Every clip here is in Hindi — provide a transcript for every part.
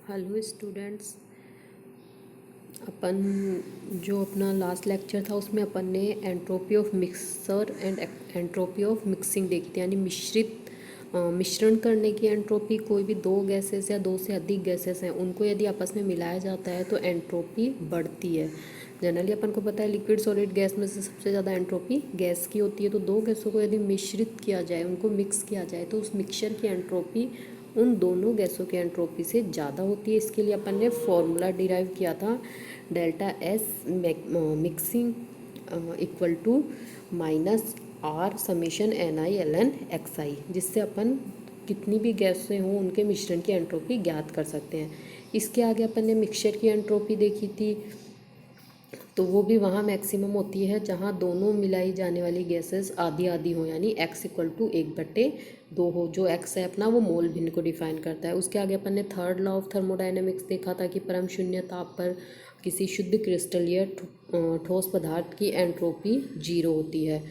Hello students. अपन जो अपना लास्ट लेक्चर था उसमें अपन ने entropy of mixer and entropy of mixing देखी थी, यानी मिश्रण करने की एंट्रोपी। कोई भी दो गैसेस या दो से अधिक गैसेस हैं उनको यदि आपस में मिलाया जाता है तो एंट्रोपी बढ़ती है। जनरली अपन को पता है लिक्विड सॉलिड गैस में से सबसे ज़्यादा एंट्रोपी गैस की होती है। तो दो गैसों को यदि मिश्रित किया जाए, उनको मिक्स किया जाए, तो उस मिक्सचर की एंट्रोपी उन दोनों गैसों की एंट्रोपी से ज़्यादा होती है। इसके लिए अपन ने फॉर्मूला डिराइव किया था, delta S mixing equal to minus R summation N I L N X I, जिससे अपन कितनी भी गैसें हों उनके मिश्रण की एंट्रोपी ज्ञात कर सकते हैं। इसके आगे अपन ने मिक्सचर की एंट्रोपी देखी थी, तो वो भी वहाँ मैक्सिमम होती है जहाँ दोनों मिलाई जाने वाली गैसेस आधी आधी हो, यानी x इक्वल टू 1/2 हो। जो x है अपना वो मोल भिन्न को डिफाइन करता है। उसके आगे अपन ने थर्ड लॉ ऑफ थर्मोडायनेमिक्स देखा था कि परम शून्य ताप पर किसी शुद्ध क्रिस्टल या ठोस पदार्थ की एंट्रोपी 0 होती है।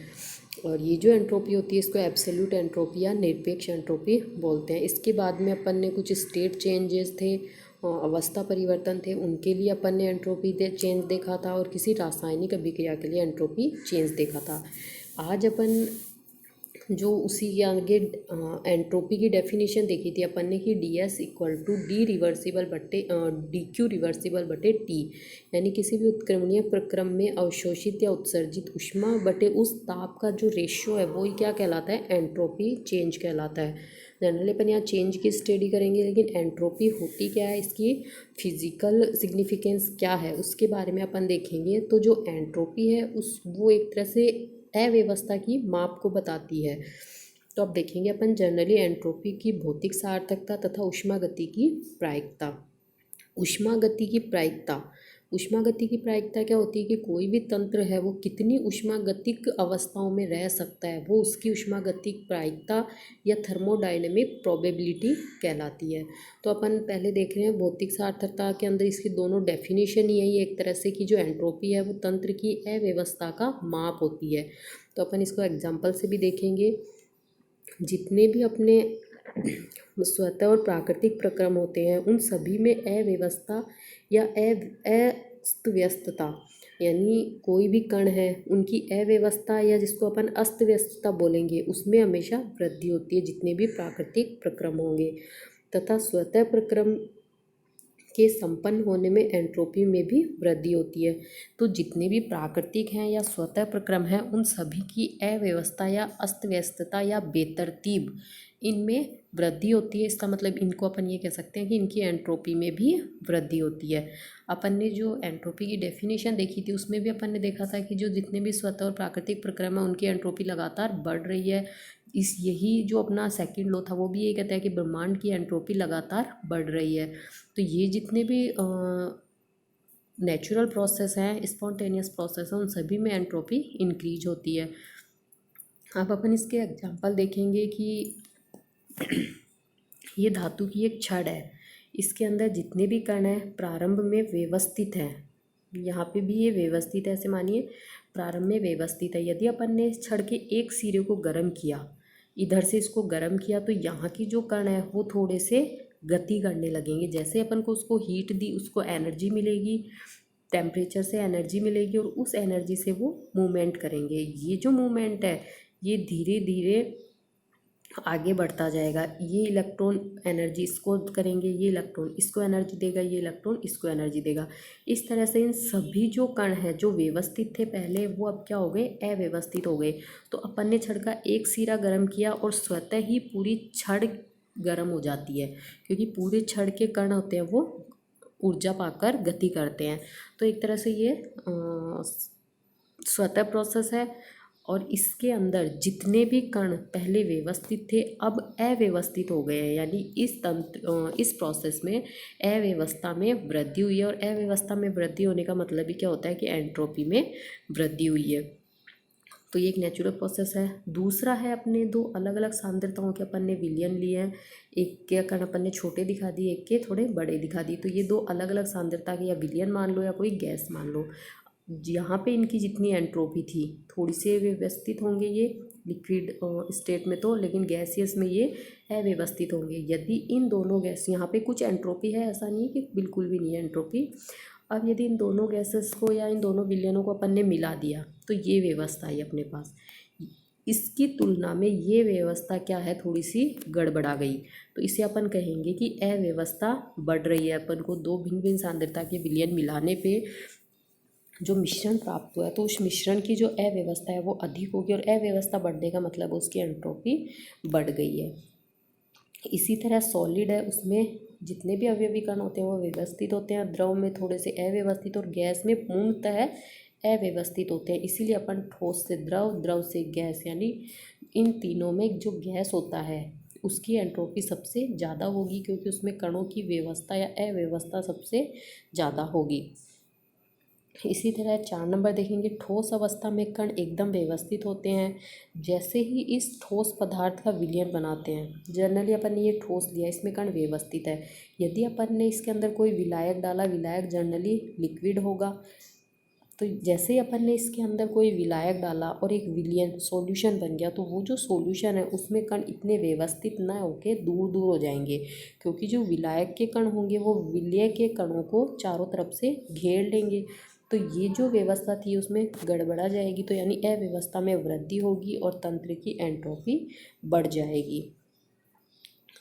और ये जो एंट्रोपी होती है इसको एब्सोल्यूट एंट्रोपी या निरपेक्ष एंट्रोपी बोलते हैं। इसके बाद में अपन ने कुछ स्टेट चेंजेस थे, अवस्था परिवर्तन थे, उनके लिए अपन ने एंट्रोपी चेंज देखा था, और किसी रासायनिक अभिक्रिया के लिए एंट्रोपी चेंज देखा था। आज अपन जो उसी के आगे एंट्रोपी की डेफिनेशन देखी थी अपन ने कि D S equal to D reversible बटे डी क्यू रिवर्सिबल बटे टी, यानी किसी भी उत्क्रमणीय प्रक्रम में अवशोषित या उत्सर्जित ऊष्मा बटे उस ताप का जो रेशियो है वो ही क्या कहलाता है, एंट्रोपी चेंज कहलाता है। जनरली अपन यहाँ चेंज की स्टडी करेंगे, लेकिन एंट्रोपी होती क्या है, इसकी फिजिकल सिग्निफिकेंस क्या है, उसके बारे में अपन देखेंगे। तो जो एंट्रोपी है वो एक तरह से अव्यवस्था की माप को बताती है। तो अब देखेंगे अपन जनरली एंट्रोपी की भौतिक सार्थकता तथा ऊष्मागति की प्रायिकता। ऊष्मागति की प्रायिकता क्या होती है कि कोई भी तंत्र है वो कितनी ऊष्मागतिक अवस्थाओं में रह सकता है, वो उसकी ऊष्मागतिक प्रायिकता या थर्मोडायनेमिक प्रोबेबिलिटी कहलाती है। तो अपन पहले देख रहे हैं भौतिक सार्थकता के अंदर इसकी दोनों डेफिनेशन ही है एक तरह से कि जो एंट्रोपी है वो तंत्र की अव्यवस्था का माप होती है। तो अपन इसको एग्जाम्पल से भी देखेंगे। जितने भी अपने स्वतः और प्राकृतिक प्रक्रम होते हैं उन सभी में अव्यवस्था या अस्त व्यस्तता, यानी कोई भी कण है उनकी अव्यवस्था या जिसको अपन अस्त व्यस्तता बोलेंगे उसमें हमेशा वृद्धि होती है जितने भी प्राकृतिक प्रक्रम होंगे। तथा स्वतः प्रक्रम के संपन्न होने में एंट्रोपी में भी वृद्धि होती है। तो जितने भी प्राकृतिक हैं या स्वतः प्रक्रम हैं उन सभी की अव्यवस्था या अस्त व्यस्तता या बेतरतीब इनमें वृद्धि होती है। इसका मतलब इनको अपन ये कह सकते हैं कि इनकी एंट्रोपी में भी वृद्धि होती है। अपन ने जो एंट्रोपी की डेफिनेशन देखी थी उसमें भी अपन ने देखा था कि जो जितने भी स्वतः और प्राकृतिक प्रक्रम है उनकी एंट्रोपी लगातार बढ़ रही है। यही जो अपना सेकंड लॉ था वो भी ये कहता है कि ब्रह्मांड की एंट्रोपी लगातार बढ़ रही है। तो ये जितने भी नेचुरल प्रोसेस हैं, स्पॉन्टेनियस प्रोसेस हैं, उन सभी में एंट्रोपी इंक्रीज होती है। अब अपन इसके एग्जांपल देखेंगे कि ये धातु की एक छड़ है, इसके अंदर जितने भी कण हैं प्रारंभ में व्यवस्थित हैं। यहाँ पे भी ये व्यवस्थित है, ऐसे मानिए प्रारंभ में व्यवस्थित है। यदि अपन ने इस छड़ के एक सिरे को गर्म किया, इधर से इसको गर्म किया, तो यहाँ की जो कण है वो थोड़े से गति करने लगेंगे। जैसे अपन को उसको हीट दी उसको एनर्जी मिलेगी, टेम्परेचर से एनर्जी मिलेगी और उस एनर्जी से वो मूवमेंट करेंगे। ये जो मूवमेंट है ये धीरे धीरे आगे बढ़ता जाएगा। ये इलेक्ट्रॉन एनर्जी इसको करेंगे, ये इलेक्ट्रॉन इसको एनर्जी देगा, ये इलेक्ट्रॉन इसको एनर्जी देगा। इस तरह से इन सभी जो कण हैं जो व्यवस्थित थे पहले वो अब क्या हो गए, अव्यवस्थित हो गए। तो अपन ने छड़ का एक सिरा गर्म किया और स्वतः ही पूरी छड़ गर्म हो जाती है, क्योंकि पूरे छड़ के कण होते हैं वो ऊर्जा पाकर गति करते हैं। तो एक तरह से ये स्वतः प्रोसेस है। और इसके अंदर जितने भी कण पहले व्यवस्थित थे अब अव्यवस्थित हो गए हैं, यानी इस प्रोसेस में अव्यवस्था में वृद्धि हुई है। और अव्यवस्था में वृद्धि होने का मतलब ही क्या होता है कि एंट्रोपी में वृद्धि हुई है। तो ये एक नेचुरल प्रोसेस है। दूसरा है अपने दो अलग अलग सांद्रताओं के अपन ने विलयन लिए हैं। एक के कण अपन ने छोटे दिखा दिए, एक के थोड़े बड़े दिखा दिए। तो ये दो अलग अलग सांद्रता के या विलयन मान लो या कोई गैस मान लो। यहाँ पे इनकी जितनी एंट्रोपी थी थोड़ी से व्यवस्थित होंगे ये, लिक्विड स्टेट में तो, लेकिन गैसियस में ये अव्यवस्थित होंगे। यदि इन दोनों गैस, यहाँ पे कुछ एंट्रोपी है, ऐसा नहीं है कि बिल्कुल भी नहीं है एंट्रोपी। अब यदि इन दोनों गैसेस को या इन दोनों विलयनों को अपन ने मिला दिया तो ये व्यवस्था है अपने पास। इसकी तुलना में ये व्यवस्था क्या है, थोड़ी सी गड़बड़ा गई, तो इसे अपन कहेंगे कि अव्यवस्था बढ़ रही है। अपन को दो भिन्न भिन्न सांद्रता के विलयन मिलाने पे जो मिश्रण प्राप्त हुआ है, तो उस मिश्रण की जो अव्यवस्था है वो अधिक होगी, और अव्यवस्था बढ़ने का मतलब उसकी एंट्रोपी बढ़ गई है। इसी तरह सॉलिड है, उसमें जितने भी अवयवी कण होते हैं वो व्यवस्थित होते हैं, द्रव में थोड़े से अव्यवस्थित और गैस में पूर्णतः अव्यवस्थित होते हैं। इसीलिए अपन ठोस से द्रव, द्रव से गैस, यानी इन तीनों में जो गैस होता है उसकी एंट्रोपी सबसे ज़्यादा होगी, क्योंकि उसमें कणों की व्यवस्था या अव्यवस्था सबसे ज़्यादा होगी। इसी तरह 4 नंबर देखेंगे, ठोस अवस्था में कण एकदम व्यवस्थित होते हैं। जैसे ही इस ठोस पदार्थ का विलयन बनाते हैं, जनरली अपन ने ये ठोस लिया, इसमें कण व्यवस्थित है। यदि अपन ने इसके अंदर कोई विलायक डाला, विलायक जनरली लिक्विड होगा, तो जैसे ही अपन ने इसके अंदर कोई विलायक डाला और एक विलयन सॉल्यूशन बन गया, तो वो जो सॉल्यूशन है उसमें कण इतने व्यवस्थित ना होके दूर दूर हो जाएंगे, क्योंकि जो विलायक के कण होंगे वो विलय के कणों को चारों तरफ से घेर लेंगे, तो ये जो व्यवस्था थी उसमें गड़बड़ा जाएगी, तो यानी अव्यवस्था में वृद्धि होगी और तंत्र की एंट्रोपी बढ़ जाएगी।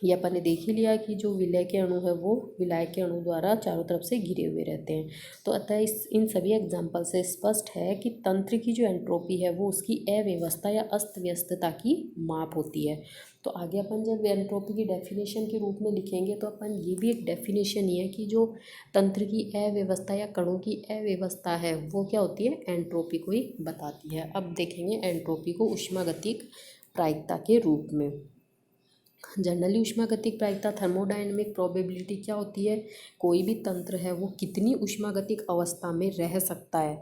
ये अपन ने देख ही लिया कि जो विलय के अणु है वो विलायक के अणु द्वारा चारों तरफ से घिरे हुए रहते हैं। तो अतः इन सभी एग्जाम्पल से स्पष्ट है कि तंत्र की जो एंट्रोपी है वो उसकी अव्यवस्था या अस्त व्यस्तता की माप होती है। तो आगे अपन जब एंट्रोपी की डेफिनेशन के रूप में लिखेंगे तो अपन ये भी एक डेफिनेशन ही है कि जो तंत्र की अव्यवस्था या कणों की अव्यवस्था है वो क्या होती है, एंट्रोपी को ही बताती है। अब देखेंगे एंट्रोपी को ऊष्मागतिक प्रायिकता के रूप में। जनरली ऊष्मागतिक प्रायिकता, थर्मोडायनेमिक प्रोबेबिलिटी क्या होती है, कोई भी तंत्र है वो कितनी ऊष्मागतिक अवस्था में रह सकता है,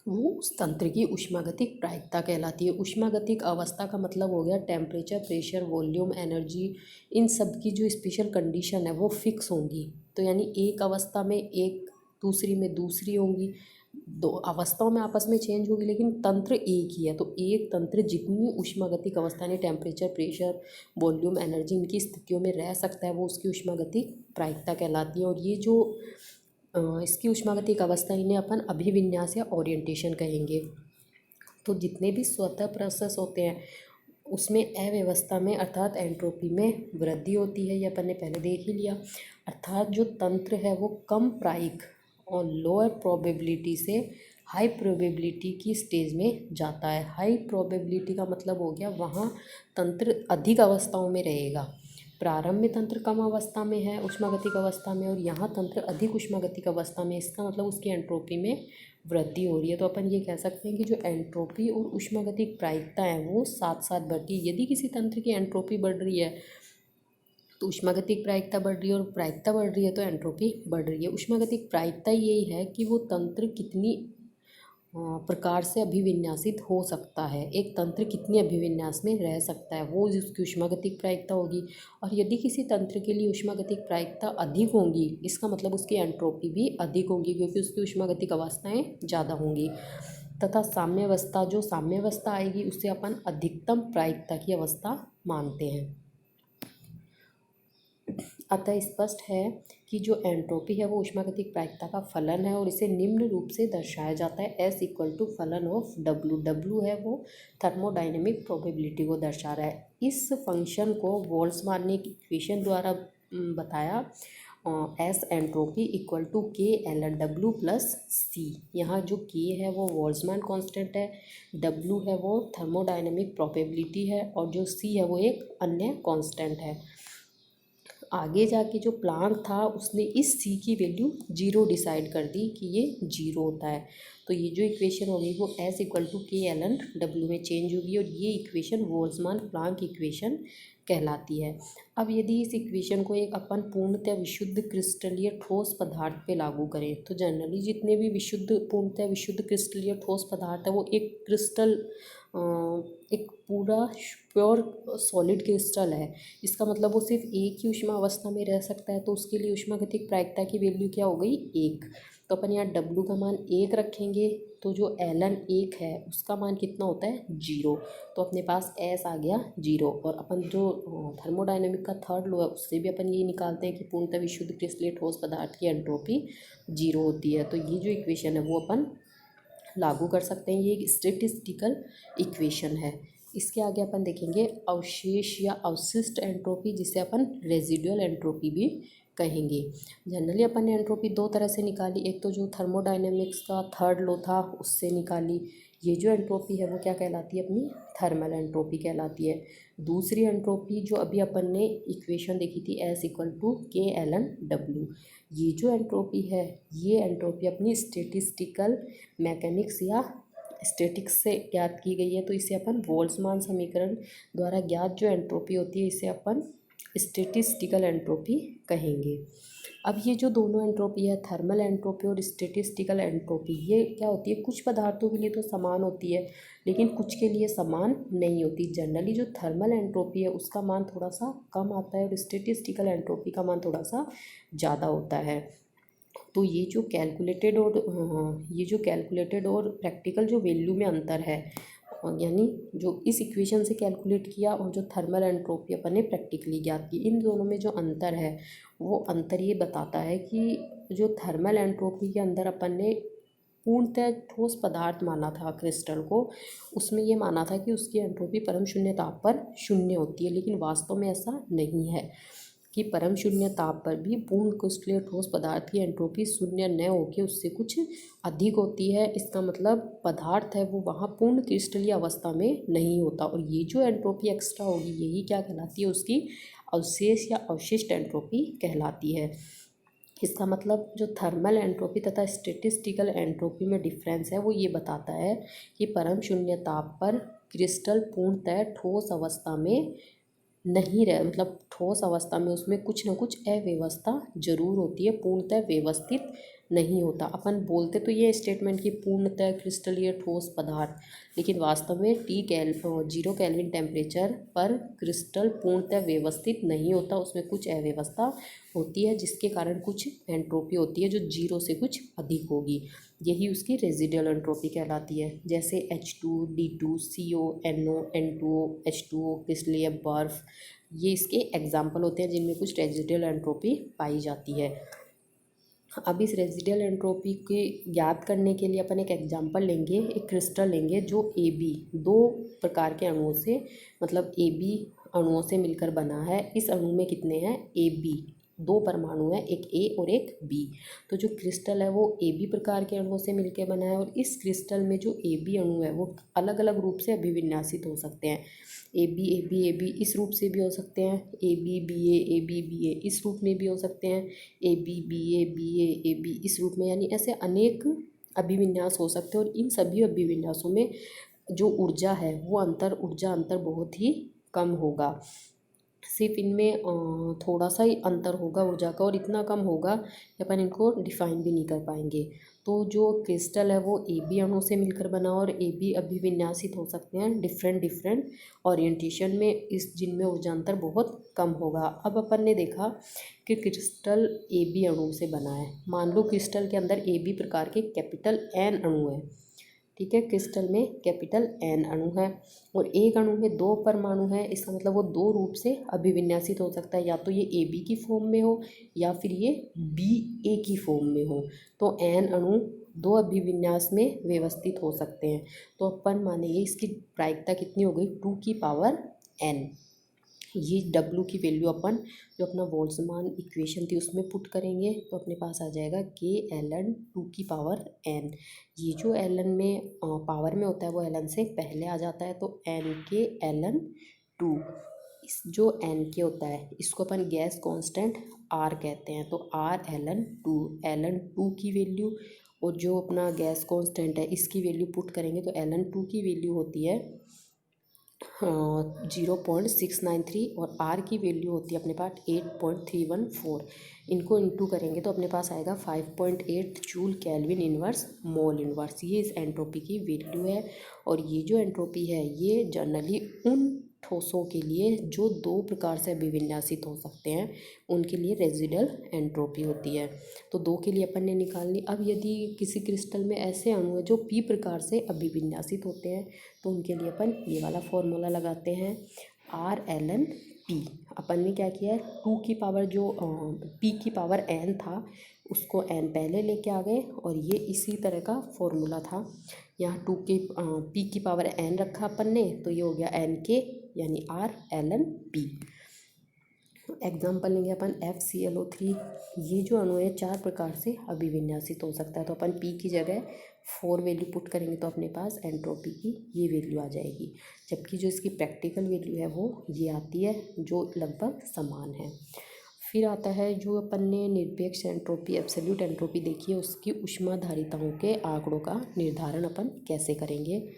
वो उस तंत्र की ऊष्मागतिक प्रायिकता कहलाती है। ऊष्मागतिक अवस्था का मतलब हो गया टेम्परेचर, प्रेशर, वॉल्यूम, एनर्जी, इन सब की जो स्पेशल कंडीशन है वो फिक्स होंगी। तो यानी एक अवस्था में एक, दूसरी में दूसरी होंगी, दो अवस्थाओं में आपस में चेंज होगी, लेकिन तंत्र एक ही है। तो एक तंत्र जितनी ऊष्मागतिक अवस्था यानी टेम्परेचर, प्रेशर, वॉल्यूम, एनर्जी इनकी स्थितियों में रह सकता है वो उसकी ऊष्मागतिक प्रायिकता कहलाती है। और ये जो इसकी ऊष्मागतिक अवस्था इन्हें अपन अभिविन्यास या ओरिएंटेशन कहेंगे। तो जितने भी स्वतः प्रोसेस होते हैं उसमें अव्यवस्था में अर्थात एंट्रोपी में वृद्धि होती है, ये अपन ने पहले देख ही लिया। अर्थात जो तंत्र है वो कम प्रायिक और लोअर प्रोबेबिलिटी से हाई प्रोबेबिलिटी की स्टेज में जाता है। हाई प्रोबेबिलिटी का मतलब हो गया वहाँ तंत्र अधिक अवस्थाओं में रहेगा। प्रारंभ में तंत्र कम अवस्था में है, ऊष्मागतिक अवस्था में, और यहाँ तंत्र अधिक ऊष्मागतिक अवस्था में, इसका मतलब उसकी एंट्रोपी में वृद्धि हो रही है। तो अपन ये कह सकते हैं कि जो एंट्रोपी और ऊष्मागतिक प्रायिकता है वो साथ साथ बढ़ती है। यदि किसी तंत्र की एंट्रोपी बढ़ रही है तो ऊष्मागतिक प्रायिकता बढ़ रही है, और प्रायिकता बढ़ रही है तो एंट्रोपी बढ़ रही है। ऊष्मागतिक प्रायिकता यही है कि वो तंत्र कितनी प्रकार से अभिविन्यासित हो सकता है, एक तंत्र कितनी अभिविन्यास में रह सकता है, वो उसकी ऊष्मागतिक प्रायिकता होगी। और यदि किसी तंत्र के लिए ऊष्मागतिक प्रायिकता अधिक होंगी, इसका मतलब उसकी एंट्रोपी भी अधिक होगी, क्योंकि उसकी ऊष्मागतिक अवस्थाएं ज़्यादा होंगी। तथा साम्यावस्था, जो साम्यावस्था आएगी उससे अपन अधिकतम प्रायिकता की अवस्था मानते हैं। अतः स्पष्ट है कि जो एंट्रोपी है वो ऊष्मागतिक प्रायिकता का फलन है, और इसे निम्न रूप से दर्शाया जाता है, S = फलन ऑफ W। W है वो थर्मोडायनेमिक प्रोबेबिलिटी को दर्शा रहा है। इस फंक्शन को बोल्ट्जमान ने एक इक्वेशन द्वारा बताया, S entropy = K ln W + C। यहाँ जो K है वो बोल्ट्जमान कांस्टेंट है, W है वो थर्मोडायनेमिक प्रोबेबिलिटी है, और जो C है वो एक अन्य कांस्टेंट है। आगे जाके जो प्लांक था उसने इस C की वैल्यू 0 डिसाइड कर दी कि ये 0 होता है। तो ये जो इक्वेशन होगी वो S = K ln W में चेंज होगी, और ये इक्वेशन बोल्ट्जमान प्लांक इक्वेशन कहलाती है। अब यदि इस इक्वेशन को एक अपन पूर्णतः विशुद्ध क्रिस्टलीय ठोस पदार्थ पे लागू करें, तो जनरली जितने भी पूर्णतः विशुद्ध क्रिस्टलीय ठोस पदार्थ है वो एक क्रिस्टल एक पूरा प्योर सॉलिड क्रिस्टल है, इसका मतलब वो सिर्फ एक ही ऊष्मा अवस्था में रह सकता है, तो उसके लिए ऊष्मागतिक प्रायिकता की वैल्यू क्या हो गई, 1। तो अपन यहाँ W का मान 1 रखेंगे, तो जो Ln 1 है उसका मान कितना होता है, 0। तो अपने पास S आ गया 0। और अपन जो थर्मोडायनेमिक का थर्ड लॉ है उससे भी अपन ये निकालते हैं कि पूर्णतः विशुद्ध क्रिस्टलीय ठोस पदार्थ की एंट्रोपी 0 होती है। तो ये जो इक्वेशन है वो अपन लागू कर सकते हैं, ये एक स्टैटिस्टिकल इक्वेशन है। इसके आगे अपन देखेंगे अवशेष या अवशिष्ट एंट्रोपी, जिसे अपन रेजिडुअल एंट्रोपी भी कहेंगे। जनरली अपन ने एंट्रोपी दो तरह से निकाली, एक तो जो थर्मोडायनेमिक्स का थर्ड लॉ था उससे निकाली। ये जो एंट्रोपी है वो क्या कहलाती है, अपनी थर्मल एंट्रोपी कहलाती है। दूसरी एंट्रोपी जो अभी अपन ने इक्वेशन देखी थी S=K/Ln W, ये जो एंट्रोपी है ये एंट्रोपी अपनी स्टैटिस्टिकल मैकेनिक्स या स्टैटिक्स से ज्ञात की गई है। तो इसे अपन बोल्ट्जमान समीकरण द्वारा ज्ञात जो एंट्रोपी होती है इसे अपन स्टैटिस्टिकल एंट्रोपी कहेंगे। अब ये जो दोनों एंट्रोपी है, थर्मल एंट्रोपी और स्टैटिस्टिकल एंट्रोपी, ये क्या होती है, कुछ पदार्थों के लिए तो समान होती है लेकिन कुछ के लिए समान नहीं होती। जनरली जो थर्मल एंट्रोपी है उसका मान थोड़ा सा कम आता है और स्टैटिस्टिकल एंट्रोपी का मान थोड़ा सा ज़्यादा होता है। तो ये जो कैलकुलेटेड और प्रैक्टिकल जो वैल्यू में अंतर है, यानी जो इस इक्वेशन से कैलकुलेट किया और जो थर्मल एंट्रोपी अपन ने प्रैक्टिकली ज्ञात की, इन दोनों में जो अंतर है वो अंतर ये बताता है कि जो थर्मल एंट्रोपी के अंदर अपन ने पूर्णतः ठोस पदार्थ माना था क्रिस्टल को, उसमें ये माना था कि उसकी एंट्रोपी परम शून्य ताप पर शून्य होती है, लेकिन वास्तव में ऐसा नहीं है कि परम शून्य ताप पर भी पूर्ण क्रिस्टलीय ठोस पदार्थ की एंट्रोपी शून्य न होकर उससे कुछ अधिक होती है। इसका मतलब पदार्थ है वो वहाँ पूर्ण क्रिस्टलीय अवस्था में नहीं होता, और ये जो एंट्रोपी एक्स्ट्रा होगी यही क्या कहलाती है, उसकी अवशेष या अवशिष्ट एंट्रोपी कहलाती है। इसका मतलब जो थर्मल एंट्रोपी तथा स्टैटिस्टिकल एंट्रोपी में डिफरेंस है वो ये बताता है कि परम शून्य ताप पर क्रिस्टल पूर्णतः ठोस अवस्था में नहीं रहे, मतलब ठोस अवस्था में उसमें कुछ न कुछ अव्यवस्था जरूर होती है, पूर्णतः व्यवस्थित नहीं होता। अपन बोलते तो ये स्टेटमेंट कि पूर्णतः क्रिस्टलीय ठोस पदार्थ, लेकिन वास्तव में 0 केल्विन टेम्परेचर पर क्रिस्टल पूर्णतः व्यवस्थित नहीं होता, उसमें कुछ अव्यवस्था होती है जिसके कारण कुछ एंट्रोपी होती है जो 0 से कुछ अधिक होगी। यही उसकी रेजिडुअल एंट्रोपी कहलाती है। जैसे H2, D2, CO, NO, N2O, H2O, क्रिस्टलीय बर्फ, ये इसके एग्जाम्पल होते हैं जिनमें कुछ रेजिडुअल एंट्रोपी पाई जाती है। अब इस रेजिडुअल एंट्रोपी के ज्ञात करने के लिए अपन एक एग्जांपल लेंगे, एक क्रिस्टल लेंगे जो AB दो प्रकार के अणुओं से, मतलब AB अणुओं से मिलकर बना है। इस अणु में कितने हैं, AB दो परमाणु हैं, एक A और एक B। तो जो क्रिस्टल है वो AB प्रकार के अणुओं से मिलकर बना है, और इस क्रिस्टल में जो AB अणु है वो अलग अलग रूप से अभिविन्यासित हो सकते हैं। AB इस रूप से भी हो सकते हैं, AB BA इस रूप में भी हो सकते हैं, AB इस रूप में, यानी ऐसे अनेक अभिविन्यास हो सकते हैं। और इन सभी अभिविन्यासों में जो ऊर्जा है वो ऊर्जा अंतर बहुत ही कम होगा। सिर्फ इनमें थोड़ा सा ही अंतर होगा ऊर्जा का, और इतना कम होगा कि अपन इनको डिफाइन भी नहीं कर पाएंगे। तो जो क्रिस्टल है वो AB अणु से मिलकर बना, और AB अभिविन्यासित हो सकते हैं डिफरेंट ओरिएंटेशन में, इस जिनमें ऊर्जा अंतर बहुत कम होगा। अब अपन ने देखा कि क्रिस्टल AB अणु से बना है। मान लो क्रिस्टल के अंदर AB प्रकार के कैपिटल N अणु है, ठीक है, क्रिस्टल में कैपिटल N अणु है, और एक अणु में दो परमाणु है। इसका मतलब वो दो रूप से अभिविन्यासित हो सकता है, या तो ये AB की फॉर्म में हो या फिर ये BA की फॉर्म में हो। तो N अणु दो अभिविन्यास में व्यवस्थित हो सकते हैं। तो अपन मानेंगे इसकी प्रायिकता कितनी हो गई, 2 की पावर N। ये W की वैल्यू अपन जो अपना बोल्ट्जमान इक्वेशन थी उसमें पुट करेंगे तो अपने पास आ जाएगा K/Ln 2 की पावर N। ये जो Ln में पावर में होता है वो Ln से पहले आ जाता है, तो N/Ln 2। इस जो N होता है इसको अपन गैस कांस्टेंट R कहते हैं, तो R/Ln 2, Ln 2 की वैल्यू और जो अपना गैस कांस्टेंट है इसकी वैल्यू पुट करेंगे तो Ln 2 की वैल्यू होती है 0.693 और आर की वैल्यू होती है अपने पास 8.314। इनको इंटू करेंगे तो अपने पास आएगा 5.8 joule kelvin inverse mole inverse. ये इस एंट्रोपी की वैल्यू है। और ये जो एंट्रोपी है ये जनरली उन ठोसों के लिए जो दो प्रकार से अभिविन्यासित हो सकते हैं उनके लिए रेजिडल एंट्रोपी होती है। तो दो के लिए अपन ने निकालनी। अब यदि किसी क्रिस्टल में ऐसे अणु है जो पी प्रकार से अभिविन्यासित होते हैं तो उनके लिए अपन ये वाला फॉर्मूला लगाते हैं RlnP। अपन ने क्या किया है, 2 की पावर जो P की पावर n था उसको n पहले लेके आ गए और ये इसी तरह का फॉर्मूला था। यहाँ P की पावर n रखा अपन ने तो ये हो गया NK यानी RlnP। एग्जाम्पल लेंगे अपन FClO3। ये जो अणु है 4 प्रकार से अभिविन्यासित हो सकता है। तो अपन P की जगह 4 वैल्यू पुट करेंगे तो अपने पास एंट्रोपी की ये वैल्यू आ जाएगी। जबकि जो इसकी प्रैक्टिकल वैल्यू है वो ये आती है जो लगभग समान है। फिर आता है जो अपन ने निरपेक्ष एंट्रोपी एब्सोल्यूट एंट्रोपी देखी है, उसकी ऊष्माधारिताओं के आंकड़ों का निर्धारण अपन कैसे करेंगे।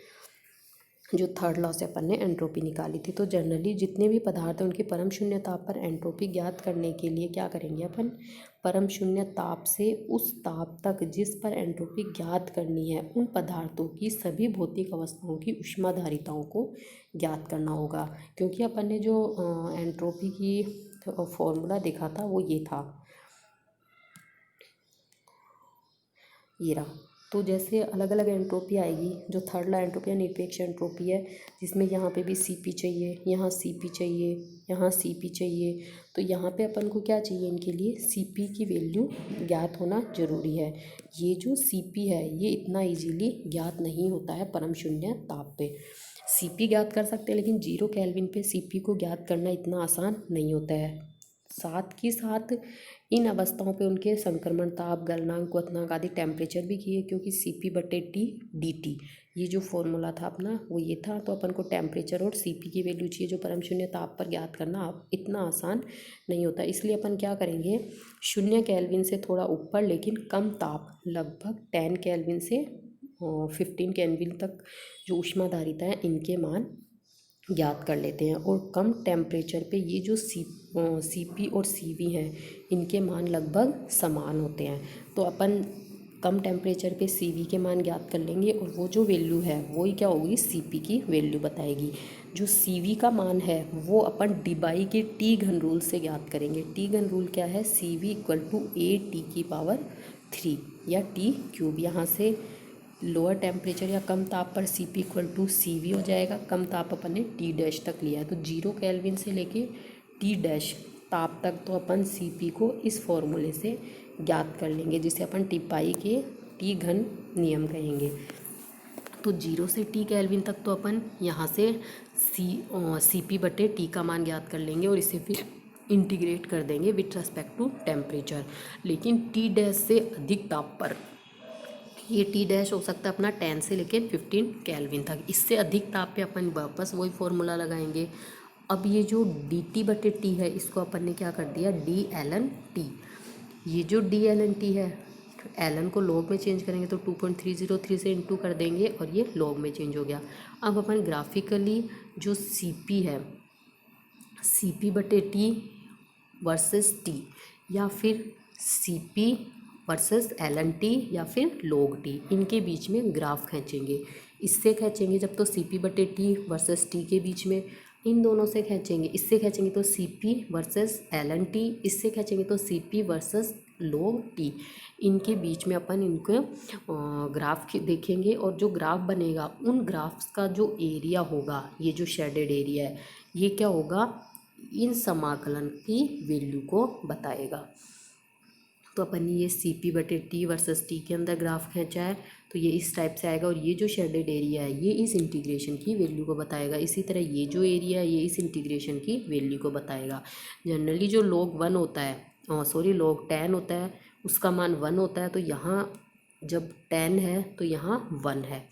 जो थर्ड लॉ से अपन ने एंट्रोपी निकाली थी। तो जनरली जितने भी पदार्थ हैं उनके परम शून्य ताप पर एंट्रोपी ज्ञात करने के लिए क्या करेंगे अपन, परम शून्य ताप से उस ताप तक जिस पर एंट्रोपी ज्ञात करनी है उन पदार्थों की सभी भौतिक अवस्थाओं की ऊष्माधारिताओं को ज्ञात करना होगा। क्योंकि अपन ने जो एंट्रोपी की फॉर्मूला देखा था वो ये था, ये रहा। तो जैसे अलग अलग एंट्रोपी आएगी, जो थर्ड लॉ एंट्रोपी या निरपेक्ष एंट्रोपी है जिसमें यहाँ पे भी Cp चाहिए, यहाँ Cp चाहिए, यहाँ Cp चाहिए, तो यहाँ पे अपन को क्या चाहिए, इनके लिए Cp की वैल्यू ज्ञात होना जरूरी है। ये जो Cp है ये इतना इजीली ज्ञात नहीं होता है परम शून्य ताप पे। Cp ज्ञात कर सकते हैं लेकिन 0 केल्विन पे Cp को ज्ञात करना इतना आसान नहीं होता है। साथ ही साथ इन अवस्थाओं पे उनके संक्रमण ताप, गलनांक, क्वथनांक आदि टेम्परेचर भी किए, क्योंकि Cp/T/dt ये जो फॉर्मूला था अपना वो ये था। तो अपन को टेम्परेचर और Cp की वैल्यू चाहिए जो परम शून्य ताप पर ज्ञात करना इतना आसान नहीं होता। इसलिए अपन क्या करेंगे, 0 केल्विन से थोड़ा ऊपर लेकिन कम ताप, लगभग 10 केल्विन से 15 केल्विन तक जो ऊष्माधारिता है इनके मान ज्ञात कर लेते हैं। और कम टेम्परेचर पे ये जो Cp और Cv हैं इनके मान लगभग समान होते हैं। तो अपन कम टेम्परेचर पे Cv के मान ज्ञात कर लेंगे और वो जो वैल्यू है वही क्या होगी, Cp की वैल्यू बताएगी। जो Cv का मान है वो अपन डिबाई के टी घन रूल से ज्ञात करेंगे। टी घन रूल क्या है, Cv = AT⁻³ या T³। यहाँ से लोअर टेम्परेचर या कम ताप पर Cp = Cv हो जाएगा। कम ताप अपन ने T' तक लिया है तो 0 केल्विन से लेके T' ताप तक तो अपन Cp को इस फॉर्मूले से ज्ञात कर लेंगे जिसे अपन टिपाई के टी घन नियम कहेंगे। तो 0 से T केल्विन तक तो अपन यहाँ से Cp/T का मान ज्ञात कर लेंगे और इसे फिर इंटीग्रेट कर देंगे विथ रेस्पेक्ट टू टेम्परेचर। लेकिन T' से अधिक ताप पर, ये T' हो सकता है अपना 10 से लेकर 15 केल्विन तक, इससे अधिक ताप पे अपन वापस वही फॉर्मूला लगाएंगे। अब ये जो dT/T है इसको अपन ने क्या कर दिया, dln/T। ये जो dln/T है, ln को लॉग में चेंज करेंगे तो 2.303 से इंटू कर देंगे और ये लॉग में चेंज हो गया। अब अपन ग्राफिकली जो Cp है, Cp/T वर्सेस T या फिर Cp वर्सेस ln/T या फिर log/T, इनके बीच में ग्राफ खींचेंगे। इससे खींचेंगे जब तो Cp/T वर्सेस T के बीच में, इन दोनों से खींचेंगे, इससे खींचेंगे तो Cp वर्सेस ln/T, इससे खींचेंगे तो Cp वर्सेस log/T। इनके बीच में अपन इनको ग्राफ देखेंगे और जो ग्राफ बनेगा उन ग्राफ्स का जो एरिया होगा, ये जो शेडेड एरिया है ये क्या होगा, इन समाकलन की वैल्यू को बताएगा। तो अपन ने ये Cp/T वर्सेस T के अंदर ग्राफ खींचा है तो ये इस टाइप से आएगा और ये जो शेडेड एरिया है ये इस इंटीग्रेशन की वैल्यू को बताएगा। इसी तरह ये जो एरिया है ये इस इंटीग्रेशन की वैल्यू को बताएगा। जनरली जो log 1 होता है, log 10 होता है, उसका मान 1 होता है। तो यहाँ जब 10 है तो यहाँ 1 है।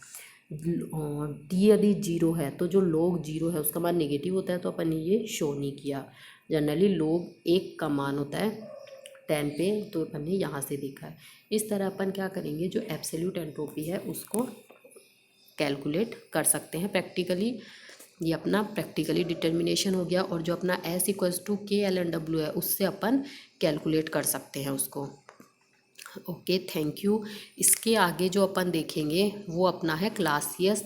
T यदि 0 है तो जो log 0 है उसका मान नेगेटिव होता है, तो अपन ने ये शो नहीं किया। जनरली log 1 का मान होता है 10 पे, तो अपन ने यहाँ से देखा है। इस तरह अपन क्या करेंगे, जो एब्सोल्यूट एंट्रोपी है उसको कैलकुलेट कर सकते हैं प्रैक्टिकली। ये अपना प्रैक्टिकली डिटर्मिनेशन हो गया। और जो अपना S equals to KLN W है उससे अपन कैलकुलेट कर सकते हैं उसको। Okay, thank you. इसके आगे जो अपन देखेंगे वो अपना है क्लासियस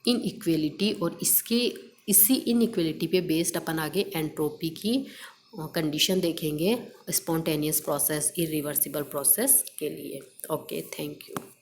इनइक्वेलिटी, और इसी इनइक्वेलिटी पे बेस्ड अपन आगे एंट्रोपी की कंडीशन देखेंगे स्पॉन्टेनियस प्रोसेस, इरिवर्सिबल प्रोसेस के लिए। Okay, thank you.